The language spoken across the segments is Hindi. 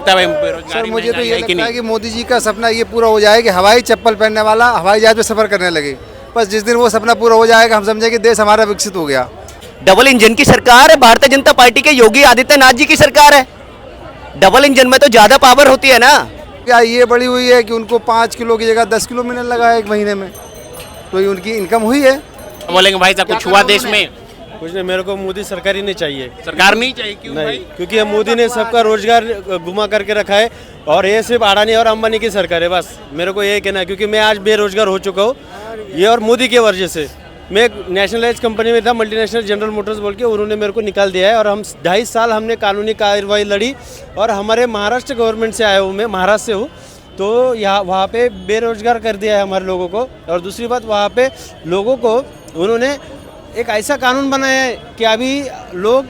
सर मुझे तो ये लगता है कि मोदी जी का सपना ये पूरा हो जाए कि हवाई चप्पल पहनने वाला हवाई जहाज में सफर करने लगे। बस जिस दिन वो सपना पूरा हो जाएगा हम समझेंगे देश हमारा विकसित हो गया। डबल इंजन की सरकार है, भारतीय जनता पार्टी के योगी आदित्यनाथ जी की सरकार है। डबल इंजन में तो ज्यादा पावर होती है ना। क्या ये बड़ी हुई है कि उनको 5 किलो की जगह 10 किलो मिलने लगा है एक महीने में, तो ये उनकी इनकम हुई है। बोलेंगे भाई साहब कुछ हुआ देश में? कुछ नहीं, मेरे को मोदी सरकार ही नहीं चाहिए। सरकार नहीं चाहिए? क्यों नहीं, भाई? क्योंकि ये मोदी ने सबका रोजगार गुमा करके रखा है और ये सिर्फ अडानी और अंबानी की सरकार है। बस मेरे को यही कहना है, क्योंकि मैं आज बेरोजगार हो चुका हूँ ये और मोदी की वजह से। मैं एक नेशनलाइज कंपनी में था, मल्टीनेशनल जनरल मोटर्स बोल के, उन्होंने मेरे को निकाल दिया है और हम 2.5 साल हमने कानूनी कार्रवाई लड़ी और हमारे महाराष्ट्र गवर्नमेंट से आया हूँ, मैं महाराष्ट्र से हूँ, तो यहाँ वहाँ पे बेरोजगार कर दिया है हमारे लोगों को। और दूसरी बात, वहाँ पे लोगों को उन्होंने एक ऐसा कानून बनाया है कि अभी लोग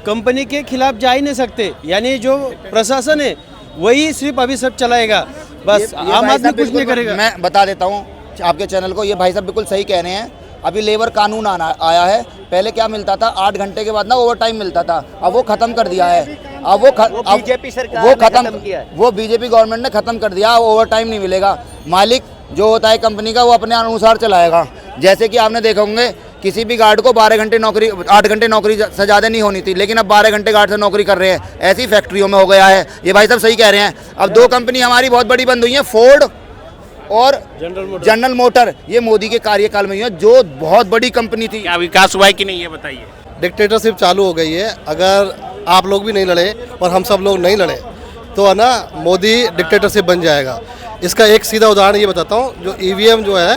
कंपनी के खिलाफ जा ही नहीं सकते, यानी जो प्रशासन है वही सिर्फ अभी सब चलाएगा, बस आम आदमी कुछ नहीं करेगा। मैं बता देता हूँ आपके चैनल को, ये भाई साहब बिल्कुल सही कह रहे हैं। अभी लेबर कानून आया है, पहले क्या मिलता था 8 घंटे के बाद ना ओवर टाइम मिलता था, अब वो खत्म कर दिया है। अब वो बीजेपी सरकार ने खत्म किया है। वो बीजेपी गवर्नमेंट ने खत्म कर दिया, ओवर टाइम नहीं मिलेगा। मालिक जो होता है कंपनी का वो अपने अनुसार चलाएगा। जैसे कि आपने देखा होंगे किसी भी गार्ड को 12 घंटे नौकरी, 8 घंटे नौकरी से ज़्यादा नहीं होनी थी, लेकिन अब 12 घंटे गार्ड से नौकरी कर रहे हैं। ऐसी फैक्ट्रियों में हो गया है। ये भाई साहब सही कह रहे हैं। अब 2 कंपनी हमारी बहुत बड़ी बंद हुई हैं, फोर्ड और जनरल मोटर। ये मोदी के कार्यकाल में हुई है, जो बहुत बड़ी कंपनी थी। क्या विकास हुआ है कि नहीं ये बताइए। डिक्टेटरशिप चालू हो गई है। अगर आप लोग भी नहीं लड़े और हम सब लोग नहीं लड़े तो है ना, मोदी डिक्टेटरशिप बन जाएगा। इसका एक सीधा उदाहरण ये बताता हूँ। जो ईवीएम जो है,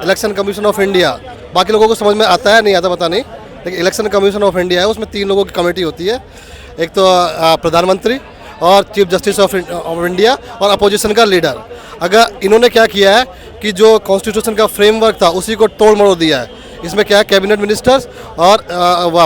इलेक्शन कमीशन ऑफ इंडिया, बाकी लोगों को समझ में आता है नहीं आता पता नहीं, लेकिन इलेक्शन कमीशन ऑफ इंडिया है, उसमें 3 लोगों की कमेटी होती है। एक तो प्रधानमंत्री और चीफ जस्टिस ऑफ इंडिया और अपोजिशन का लीडर। अगर इन्होंने क्या किया है कि जो कॉन्स्टिट्यूशन का फ्रेमवर्क था उसी को तोड़ मरोड़ दिया है। इसमें क्या है, कैबिनेट मिनिस्टर्स और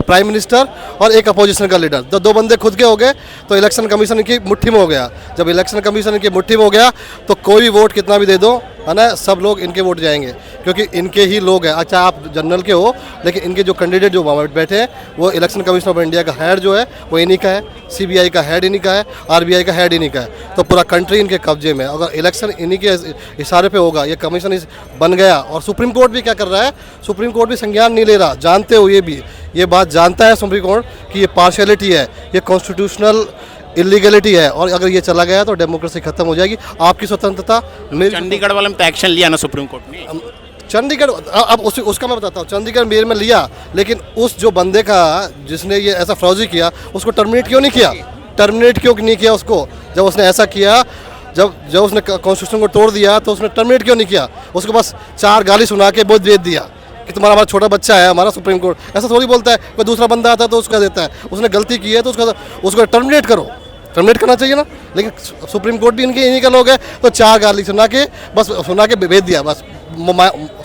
प्राइम मिनिस्टर और एक अपोजिशन का लीडर, तो 2 बंदे खुद के हो गए, तो इलेक्शन कमीशन की मुट्ठी में हो गया। जब इलेक्शन कमीशन की मुट्ठी में हो गया तो कोई भी वोट कितना भी दे दो, है ना, सब लोग इनके वोट जाएंगे, क्योंकि इनके ही लोग हैं। अच्छा आप जनरल के हो, लेकिन इनके जो कैंडिडेट जो वहाँ बैठे हैं वो इलेक्शन कमीशन ऑफ इंडिया का हेड जो है वो इन्हीं का है, CBI का हेड इन्हीं का है, RBI का हेड इन्हीं का है। तो पूरा कंट्री इनके कब्जे में। अगर इलेक्शन इन्हीं के इशारे पे होगा, ये कमीशन बन गया। और सुप्रीम कोर्ट भी क्या कर रहा है, सुप्रीम कोर्ट भी संज्ञान नहीं ले रहा। जानते हो ये बात जानता है सुप्रीम कोर्ट कि ये पार्शियलिटी है, ये कॉन्स्टिट्यूशनल इलीगलिटी है, और अगर ये चला गया तो डेमोक्रेसी खत्म हो जाएगी। आपकी स्वतंत्रता चंडीगढ़ वाले में तो एक्शन लिया ना सुप्रीम कोर्ट ने। चंडीगढ़ अब उसका मैं बताता हूँ। चंडीगढ़ मेयर में लिया, लेकिन उस जो बंदे का जिसने ये ऐसा फ्रॉजी किया उसको टर्मिनेट क्यों नहीं किया? टर्मिनेट क्यों नहीं किया उसको? जब उसने ऐसा किया, जब उसने कॉन्स्टिट्यूशन को तोड़ दिया तो उसने टर्मिनेट क्यों नहीं किया? उसको बस 4 गाली सुना के बहुत भेज दिया कि तुम्हारा हमारा छोटा बच्चा है हमारा सुप्रीम कोर्ट। ऐसा थोड़ी बोलता है। कोई दूसरा बंदा आता है तो उसका देता है। उसने गलती की है तो उसको टर्मिनेट करो, टर्मिनेट करना चाहिए ना। लेकिन सुप्रीम कोर्ट भी इन्हीं का लोग है, तो 4 गाली सुना के भेज दिया, बस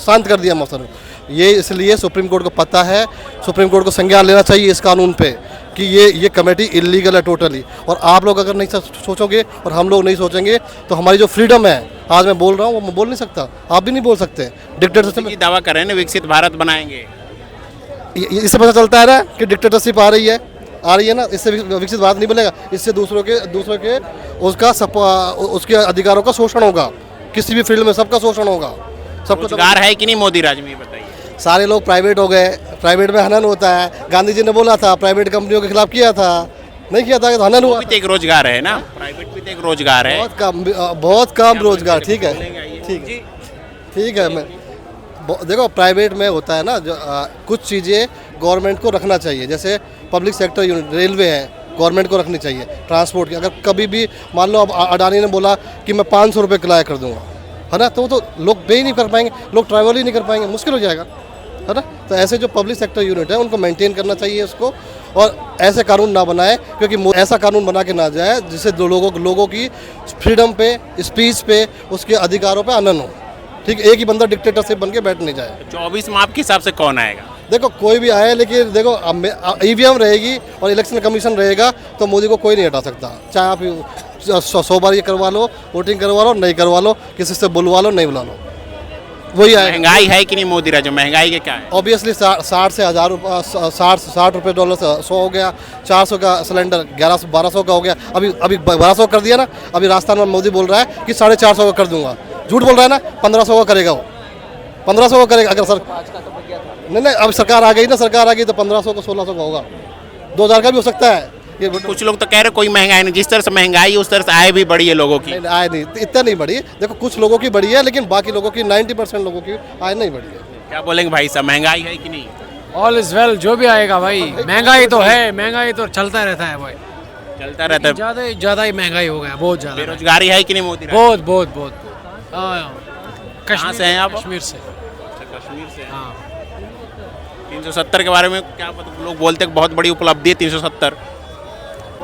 शांत कर दिया मौसम। ये इसलिए सुप्रीम कोर्ट को पता है, सुप्रीम कोर्ट को संज्ञान लेना चाहिए इस कानून पे कि ये कमेटी इलीगल है टोटली। और आप लोग अगर नहीं सोचोगे और हम लोग नहीं सोचेंगे तो हमारी जो फ्रीडम है, आज मैं बोल रहा हूँ वो मैं बोल नहीं सकता, आप भी नहीं बोल सकते। डिक्टेटरशिप दावा कर रहे हैं विकसित भारत बनाएंगे, इससे पता चलता है ना कि डिक्टेटरशिप आ रही है ना। इससे विकसित भारत नहीं बनेगा। इससे दूसरों के उसके अधिकारों का शोषण होगा। किसी भी फील्ड में सबका शोषण होगा। सबको रोजगार है कि नहीं मोदी राज में, बताइए। सारे लोग प्राइवेट हो गए, प्राइवेट में हनन होता है। गांधी जी ने बोला था, प्राइवेट कंपनियों के खिलाफ किया था, नहीं किया था, हनन हुआ। एक रोजगार है ना, प्राइवेट भी तो एक रोजगार है। बहुत कम रोजगार। ठीक है, ठीक है। मैं देखो प्राइवेट में होता है ना, जो कुछ चीज़ें गवर्नमेंट को रखना चाहिए। जैसे पब्लिक सेक्टर यूनिट, रेलवे है, गवर्नमेंट को रखनी चाहिए। ट्रांसपोर्ट की अगर कभी भी मान लो अब अडानी ने बोला कि मैं 500 रुपये किराया कर दूंगा, है ना, तो लोग पे ही नहीं कर पाएंगे, लोग ट्रैवल ही नहीं कर पाएंगे, मुश्किल हो जाएगा, है ना। तो ऐसे जो पब्लिक सेक्टर यूनिट है उनको मेंटेन करना चाहिए उसको, और ऐसे कानून ना बनाए, क्योंकि ऐसा कानून बना के ना जाए जिससे लोगों की फ्रीडम पे, स्पीच पे, उसके अधिकारों पे अनन हो। ठीक, एक ही बंदा डिक्टेटरशिप बन के बैठ नहीं जाए। 24 में आपके हिसाब से कौन आएगा? देखो कोई भी आए, लेकिन देखो ईवीएम रहेगी और इलेक्शन कमीशन रहेगा तो मोदी को कोई नहीं हटा सकता। चाहे आप 100 बार ये करवा लो, वोटिंग करवा लो, नहीं करवा लो, किसी से बुलवा लो, नहीं बुला लो। वही आएगा। महंगाई है कि नहीं मोदी राज में? महंगाई के क्या है? ऑब्वियसली 60 से 60 रुपये डॉलर से 100 हो गया, 400 का सिलेंडर 1100-1200 का हो गया, अभी 1200 कर दिया ना। अभी राजस्थान में मोदी बोल रहा है कि 450 का कर दूंगा, झूठ बोल रहा है ना। 1500 का करेगा वो, 1500 का करेगा। अगर सर नहीं अब सरकार आ गई ना, सरकार आ गई तो 1500 का 1600 का होगा, 2000 का भी हो सकता है। ये कुछ लोग तो कह रहे कोई महंगाई नहीं, जिस तरह से महंगाई है उस तरह से आय भी बढ़ी है लोगों की। आय नहीं इतना नहीं बढ़ी, देखो कुछ लोगों की बढ़ी है, लेकिन बाकी लोगों की 90% लोगों की आय नहीं बढ़ी है। क्या बोलेंगे भाई साहब, महंगाई है कि नहीं? ऑल इज वेल, जो भी आएगा भाई। महंगाई तो है, महंगाई तो चलता रहता है भाई। चलता रहता है। ज्यादा ही महंगाई हो गया, बहुत ज्यादा। बेरोजगारी है कि नहीं मोदी राज? बहुत बहुत बहुत। कहाँ से हैं आप? कश्मीर से। अच्छा, कश्मीर से हैं। हाँ 370 के बारे में क्या पता, लोग बोलते हैं बहुत बड़ी उपलब्धि है 370।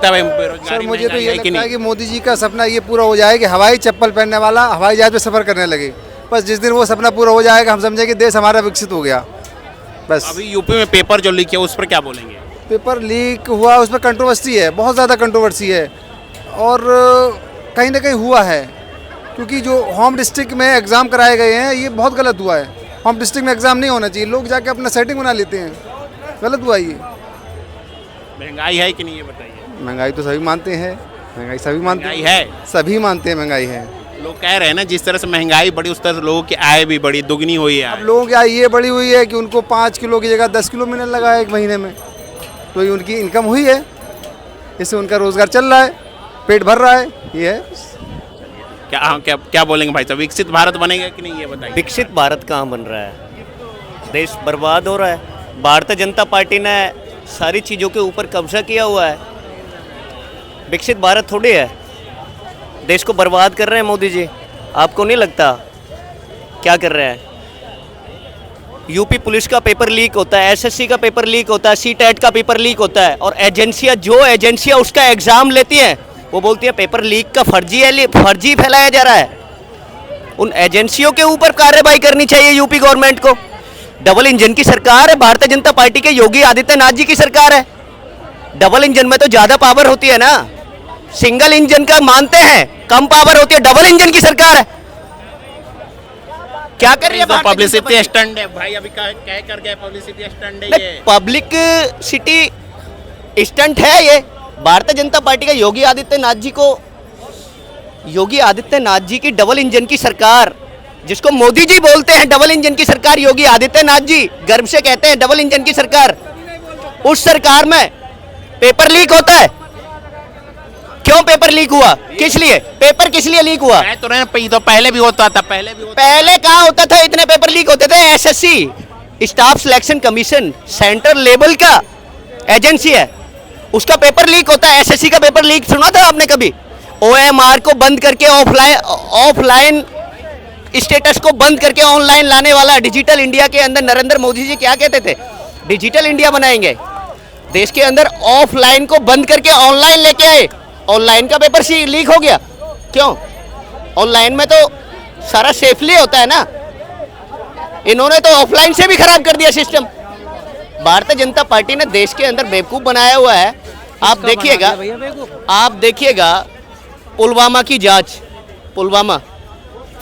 भाई सर बेरोजगारी मुझे तो महंगाई ये है कि लगता है नहीं? कि मोदी जी का सपना ये पूरा हो जाए कि हवाई चप्पल पहनने वाला हवाई जहाज में सफ़र करने लगे। बस जिस दिन वो सपना पूरा हो जाएगा हम समझें कि देश हमारा विकसित हो गया। बस अभी यूपी में पेपर जो लीक है उस पर क्या बोलेंगे? पेपर लीक हुआ, उस पर कंट्रोवर्सी है, बहुत ज़्यादा कंट्रोवर्सी है। और कहीं ना कहीं हुआ है, क्योंकि जो होम डिस्ट्रिक्ट में एग्ज़ाम कराए गए हैं ये बहुत गलत हुआ है। होम डिस्ट्रिक्ट में एग्ज़ाम नहीं होना चाहिए, लोग जाके अपना सेटिंग बना लेते हैं, गलत हुआ ये। महंगाई है कि नहीं ये बताइए? महंगाई तो सभी मानते हैं, महंगाई सभी मानते महंगाई हैं, है। सभी मानते हैं महंगाई है। लोग कह रहे हैं ना जिस तरह से महंगाई बढ़ी उस तरह से लोगों की आय भी बढ़ी, दुगनी हुई है अब आय। लोगों की आय ये बढ़ी हुई है कि उनको 5 किलो की जगह 10 किलो मिलने लगा है एक महीने में, तो ये उनकी इनकम हुई है, इससे उनका रोज़गार चल रहा है, पेट भर रहा है, ये है। क्या क्या क्या बोलेंगे भाई साहब, विकसित भारत बनेगा कि नहीं ये बताइए? विकसित भारत कहाँ बन रहा है? देश बर्बाद हो रहा है। भारतीय जनता पार्टी ने सारी चीज़ों के ऊपर कब्जा किया हुआ है। विकसित भारत थोड़ी है, देश को बर्बाद कर रहे हैं मोदी जी। आपको नहीं लगता क्या कर रहे हैं? यूपी पुलिस का पेपर लीक होता है, एसएससी का पेपर लीक होता है, सीटेट का पेपर लीक होता है, और एजेंसियां उसका एग्जाम लेती हैं वो बोलती है पेपर लीक का फर्जी फैलाया जा रहा है। उन एजेंसियों के ऊपर कार्रवाई करनी चाहिए यूपी गवर्नमेंट को। डबल इंजन की सरकार है भारतीय जनता पार्टी के योगी आदित्यनाथ जी की सरकार है। डबल इंजन में तो ज्यादा पावर होती है ना, सिंगल इंजन का मानते हैं कम पावर होती है, डबल इंजन की सरकार है। क्या कर रही है Bharatiya Janata publicity party? Stunt है भाई, अभी कह कर गए पब्लिसिटी स्टंट है ये। पब्लिक सिटी स्टंट है ये। भारतीय जनता पार्टी का योगी आदित्यनाथ जी की डबल इंजन की सरकार, जिसको मोदी जी बोलते हैं डबल इंजन की सरकार, योगी आदित्यनाथ जी गर्व से कहते हैं डबल इंजन की सरकार। उस सरकार में पेपर लीक होता है। क्यों पेपर लीक हुआ? किस लिए पेपर किस लिए लीक हुआ? कह तो रहे हैं तो पहले भी होता था, पहले कहाँ होता था? इतने पेपर लीक होते थे? SSC staff selection commission central level का एजेंसी है, उसका पेपर लीक होता है। एसएससी का पेपर लीक सुना था आपने कभी? ओएमआर को बंद करके ऑफलाइन स्टेटस को बंद करके ऑनलाइन लाने वाला डिजिटल इंडिया के अंदर नरेंद्र मोदी जी क्या कहते थे? डिजिटल इंडिया बनाएंगे। देश के अंदर ऑफलाइन को बंद करके ऑनलाइन लेके आए। ऑनलाइन का पेपर लीक हो गया। क्यों? ऑनलाइन में तो सारा सेफली होता है ना, इन्होंने तो ऑफलाइन से भी खराब कर दिया सिस्टम। भारतीय जनता पार्टी ने देश के अंदर बेवकूफ बनाया हुआ है। आप देखिएगा पुलवामा की जांच, पुलवामा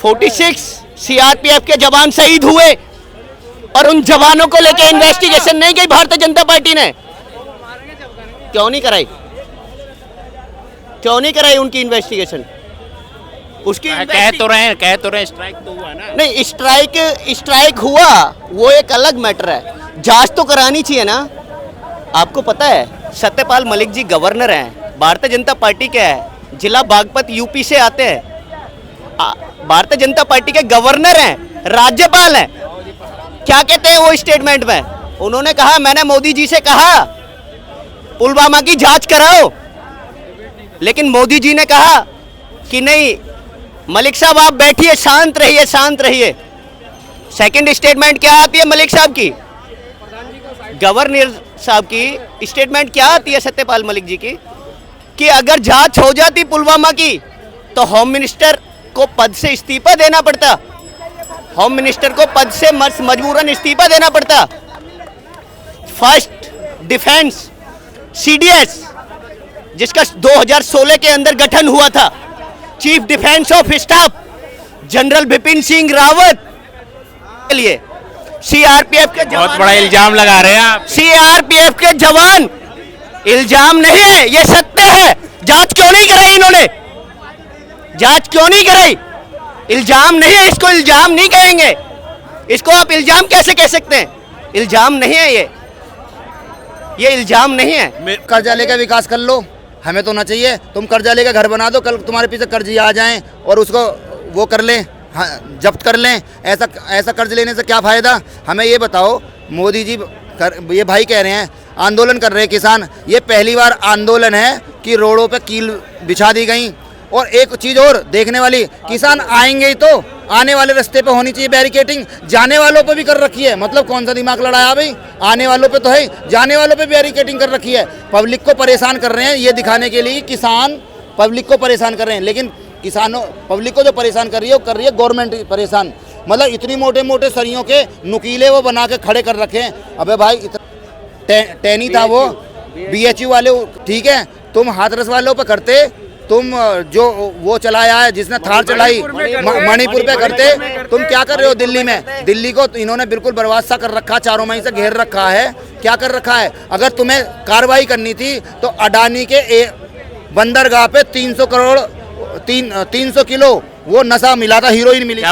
46 सीआरपीएफ के जवान शहीद हुए और उन जवानों को लेके इन्वेस्टिगेशन नहीं की भारतीय जनता पार्टी ने। क्यों नहीं कराई? क्यों नहीं कराई उनकी इन्वेस्टिगेशन? उसकी कह तो रहे स्ट्राइक तो हुआ ना। नहीं, स्ट्राइक हुआ वो एक अलग मैटर है, जांच तो करानी चाहिए ना। आपको पता है सत्यपाल मलिक जी गवर्नर हैं, भारतीय जनता पार्टी के हैं, जिला बागपत यूपी से आते हैं, भारतीय जनता पार्टी के गवर्नर हैं, राज्यपाल हैं। क्या कहते हैं वो स्टेटमेंट में? उन्होंने कहा मैंने मोदी जी से कहा पुलवामा की जांच कराओ, लेकिन मोदी जी ने कहा कि नहीं मलिक साहब आप बैठिए, शांत रहिए, शांत रहिए। सेकंड स्टेटमेंट क्या आती है मलिक साहब की, गवर्नर साहब की स्टेटमेंट क्या आती है सत्यपाल मलिक जी की, कि अगर जांच हो जाती पुलवामा की तो होम मिनिस्टर को पद से इस्तीफा देना पड़ता, होम मिनिस्टर को पद से मजबूरन इस्तीफा देना पड़ता। फर्स्ट डिफेंस सीडीएस जिसका 2016 के अंदर गठन हुआ था, chief defence of staff general Bipin Singh Rawat, के लिए सीआरपीएफ के बहुत जवान बड़ा इल्जाम लगा रहे हैं आप। सीआरपीएफ के जवान, इल्जाम नहीं है, ये सत्य है। जांच क्यों नहीं कराई इन्होंने? जांच क्यों नहीं कराई? इल्जाम नहीं है, इसको इल्जाम नहीं कहेंगे। इसको आप इल्जाम कैसे कह सकते हैं? इल्जाम नहीं है ये इल्जाम नहीं है। कर्जा लेकर विकास कर लो, हमें तो होना चाहिए। तुम कर्जा लेकर घर बना दो, कल तुम्हारे पीछे कर्जी आ जाएं और उसको वो कर लें, हाँ, जब्त कर लें। ऐसा कर्ज लेने से क्या फ़ायदा? हमें ये बताओ। मोदी जी ये भाई कह रहे हैं आंदोलन कर रहे हैं किसान, ये पहली बार आंदोलन है कि रोडों पे कील बिछा दी गई। और एक चीज़ और देखने वाली, किसान आएंगे ही तो आने वाले रास्ते पे होनी चाहिए बैरिकेटिंग, जाने वालों पे भी कर रखी है। मतलब कौन सा दिमाग लड़ाया भाई? आने वालों पे तो है, जाने वालों पे बैरिकेटिंग कर रखी है। पब्लिक को परेशान कर रहे हैं ये दिखाने के लिए, किसान पब्लिक को परेशान कर रहे हैं, लेकिन किसानों पब्लिक को जो परेशान कर रही है वो कर रही है गवर्नमेंट परेशान। मतलब इतनी मोटे मोटे सरियों के नुकीले वो बना के खड़े कर रखे हैं। अबे भाई टैनी था वो, BHU वाले, ठीक है, तुम हाथरस वालों पे करते, तुम जो वो चलाया है जिसने थार चलाई मणिपुर पे करते, तुम क्या कर रहे हो दिल्ली में? दिल्ली को इन्होंने बिल्कुल बर्बाद सा कर रखा, चारों महीने से घेर रखा है। क्या कर रखा है? अगर तुम्हें कार्रवाई करनी थी तो अडानी के बंदरगाह पे 300 किलो वो नशा मिला था, हीरोइन मिली।